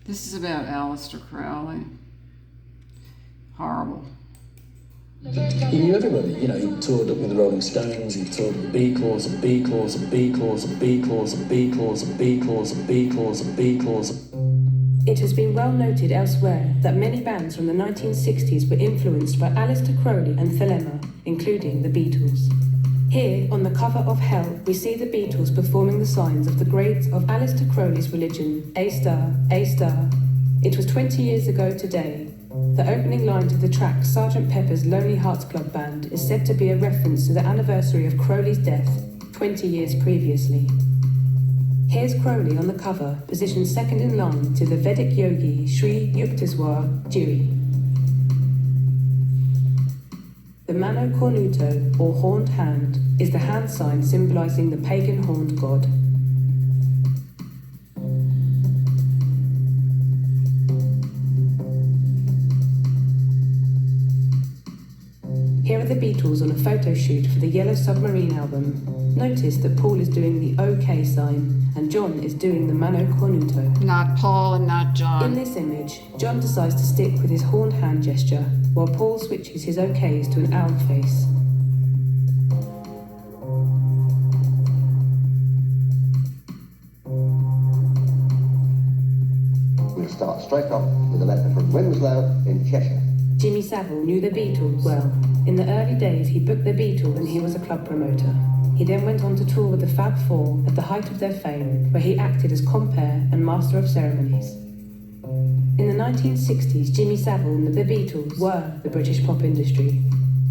This is about Aleister Crowley. Horrible. He knew everybody. You know, he toured up with the Rolling Stones, he toured with the Beatles and Beatles and Beatles and Beatles and Beatles and Beatles and Beatles and Beatles. It has been well noted elsewhere that many bands from the 1960s were influenced by Aleister Crowley and Thelema, including the Beatles. Here, on the cover of Hell, we see the Beatles performing the signs of the grades of Aleister Crowley's religion, A star, A star. It was 20 years ago today. The opening line to the track Sgt. Pepper's Lonely Hearts Club Band is said to be a reference to the anniversary of Crowley's death 20 years previously. Here's Crowley on the cover, positioned second in line to the Vedic yogi Sri Yukteswar Jiri. The Mano Cornuto, or horned hand, is the hand sign symbolizing the pagan horned god. Here are the Beatles on a photo shoot for the Yellow Submarine album. Notice that Paul is doing the OK sign and John is doing the Mano Cornuto. Not Paul and not John. In this image, John decides to stick with his horned hand gesture, while Paul switches his OKs to an owl face. We'll start straight off with a letter from Winslow in Cheshire. Jimmy Savile knew the Beatles well. In the early days, he booked the Beatles when he was a club promoter. He then went on to tour with the Fab Four at the height of their fame, where he acted as compere and master of ceremonies. In the 1960s, Jimmy Savile and the Beatles were the British pop industry.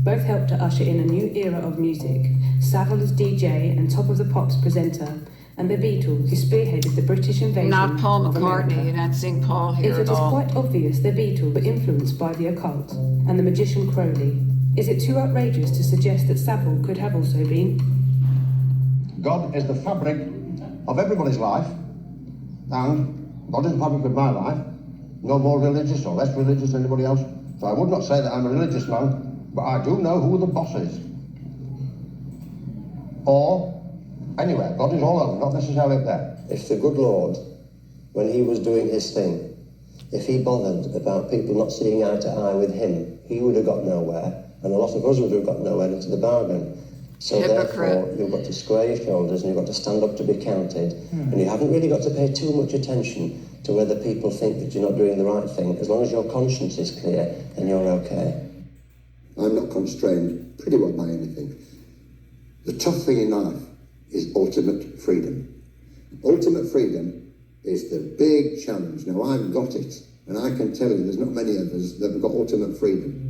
Both helped to usher in a new era of music, Savile as DJ and Top of the Pops presenter, and the Beatles, who spearheaded the British invasion Not Paul of McCartney. America. You're not seeing Paul here If it at is all. quite obvious the Beatles were influenced by the occult and the magician Crowley, is it too outrageous to suggest that Savile could have also been? God is the fabric of everybody's life, and God is the fabric of my life. No more religious or less religious than anybody else. So I would not say that I'm a religious man, but I do know who the boss is. Or, anyway, God is all over, not necessarily up there. If the good Lord, when he was doing his thing, if he bothered about people not seeing eye to eye with him, he would have got nowhere, and a lot of us would have got nowhere into the bargain. So Hypocrite. therefore, you've got to square your shoulders and you've got to stand up to be counted. And you haven't really got to pay too much attention to whether people think that you're not doing the right thing. As long as your conscience is clear, then you're okay. I'm not constrained pretty well by anything. The tough thing in life is ultimate freedom. Ultimate freedom is the big challenge. Now, I've got it, and I can tell you there's not many of us that have got ultimate freedom.